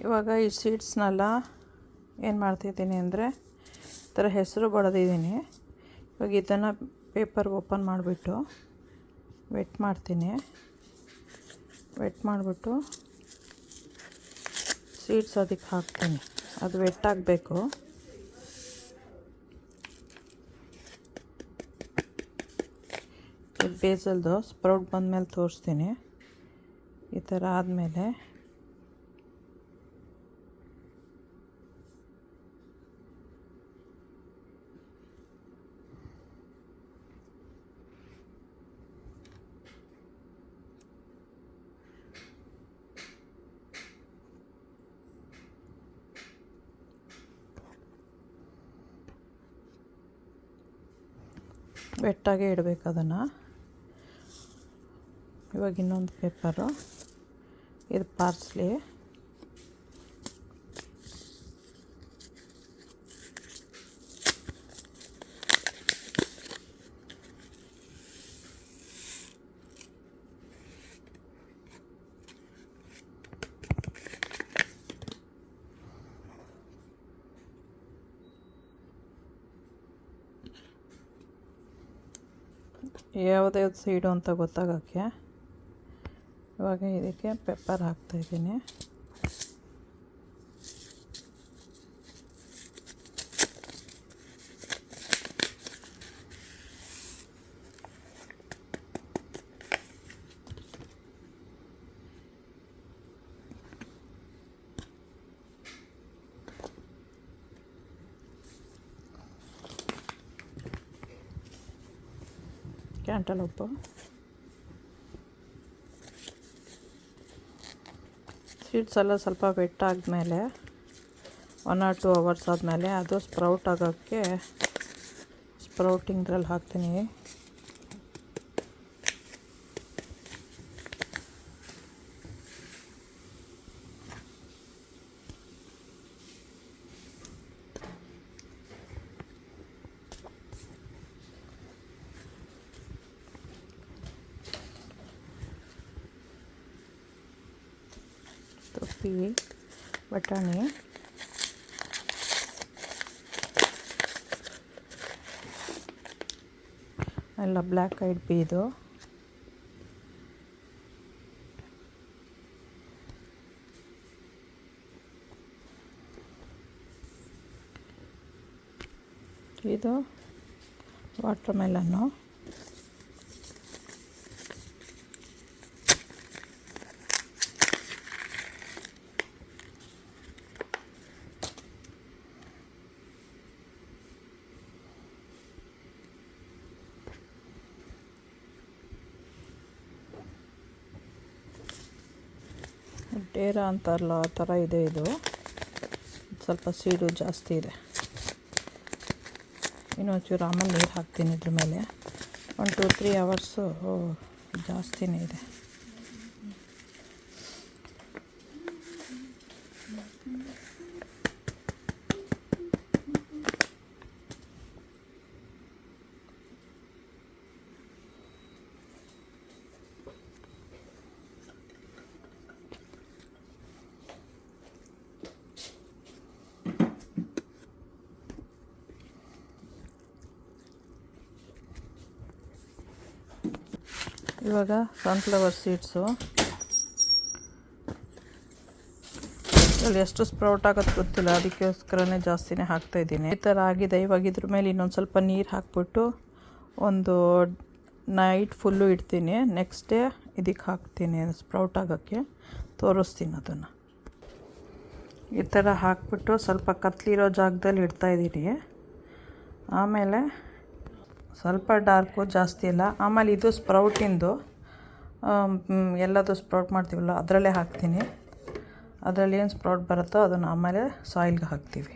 ಇವಾಗ ಈ ಸೀಡ್ಸ್ನೆಲ್ಲ ಏನು ಮಾಡ್ತಿದ್ದೀನಿ ಅಂದರೆ ಈ ಥರ ಹೆಸರು ಬರೆದಿದ್ದೀನಿ. ಇವಾಗ ಇದನ್ನು ಪೇಪರ್ ಓಪನ್ ಮಾಡಿಬಿಟ್ಟು ವೆಟ್ ಮಾಡ್ತೀನಿ. ವೆಟ್ ಮಾಡಿಬಿಟ್ಟು ಸೀಡ್ಸ್ ಅದಕ್ಕೆ ಹಾಕ್ತೀನಿ. ಅದು ವೆಟ್ ಆಗಬೇಕು. ಇದು ಬೇಸಲ್ದು ಸ್ಪ್ರೌಟ್ ಬಂದಮೇಲೆ ತೋರಿಸ್ತೀನಿ. ಈ ಥರ ಆದಮೇಲೆ ವೆಟ್ಟಾಗೆ ಇಡಬೇಕು ಅದನ್ನು. ಇವಾಗ ಇನ್ನೊಂದು ಪೇಪರು, ಇದು ಪಾರ್ಸ್ಲಿ. ಯಾವುದೇ ಸೀಡು ಅಂತ ಗೊತ್ತಾಗೋಕ್ಕೆ ಇವಾಗ ಇದಕ್ಕೆ ಪೆಪ್ಪರ್ ಹಾಕ್ತಾಯಿದ್ದೀನಿ. ಕ್ಯಾಂಟಲೂಪು, ಸೀಡ್ಸ್ ಎಲ್ಲ ಸ್ವಲ್ಪ ವೆಟ್ಟಾದಮೇಲೆ 1 or 2 hours ಆದಮೇಲೆ ಅದು ಸ್ಪ್ರೌಟ್ ಆಗೋಕ್ಕೆ ಸ್ಪ್ರೌಟಿಂಗ್ದ್ರಲ್ಲಿ ಹಾಕ್ತೀನಿ. ತೊಪ್ಪಿ, ಬಟಾಣಿ, ಎಲ್ಲ ಬ್ಲ್ಯಾಕ್ ಐಡ್ ಪೀದು, ಇದು ವಾಟರ್ ಮೆಲನ್ನು, ಡೇರಾ ಅಂತಾರಲ್ಲ ಆ ಥರ ಇದೆ. ಇದು ಸ್ವಲ್ಪ ಸೀಡು ಜಾಸ್ತಿ ಇದೆ. ಇನ್ನೊಂಚೂರು ಆಮೇಲೆ ನೀರು ಹಾಕ್ತೀನಿ ಇದ್ರ ಮೇಲೆ. 1 to 3 hours ಜಾಸ್ತಿನೇ ಇದೆ. ಇವಾಗ ಸನ್ಫ್ಲವರ್ ಸೀಡ್ಸು ಇದರಲ್ಲಿ ಎಷ್ಟು ಸ್ಪ್ರೌಟ್ ಆಗೋದು ಗೊತ್ತಿಲ್ಲ, ಅದಕ್ಕೋಸ್ಕರನೇ ಜಾಸ್ತಿನೇ ಹಾಕ್ತಾಯಿದ್ದೀನಿ. ಈ ಥರ ಆಗಿದೆ. ಇವಾಗ ಇದ್ರ ಮೇಲೆ ಇನ್ನೊಂದು ಸ್ವಲ್ಪ ನೀರು ಹಾಕ್ಬಿಟ್ಟು ಒಂದು ನೈಟ್ ಫುಲ್ಲು ಇಡ್ತೀನಿ. ನೆಕ್ಸ್ಟ್ ಡೇ ಇದಕ್ಕೆ ಹಾಕ್ತೀನಿ ಸ್ಪ್ರೌಟ್ ಆಗೋಕ್ಕೆ. ತೋರಿಸ್ತೀನಿ ಅದನ್ನು. ಈ ಥರ ಹಾಕ್ಬಿಟ್ಟು ಸ್ವಲ್ಪ ಕತ್ಲಿರೋ ಜಾಗದಲ್ಲಿ ಇಡ್ತಾಯಿದ್ದೀನಿ. ಆಮೇಲೆ ಸ್ವಲ್ಪ ಡಾರ್ಕು ಜಾಸ್ತಿ ಇಲ್ಲ. ಆಮೇಲೆ ಇದು ಸ್ಪ್ರೌಟಿಂದು ಎಲ್ಲದು ಸ್ಪ್ರೌಟ್ ಮಾಡ್ತೀವಲ್ಲ ಅದರಲ್ಲೇ ಹಾಕ್ತೀನಿ. ಅದರಲ್ಲಿ ಏನು ಸ್ಪ್ರೌಟ್ ಬರುತ್ತೋ ಅದನ್ನು ಆಮೇಲೆ ಸಾಯಿಲ್ಗೆ ಹಾಕ್ತೀವಿ.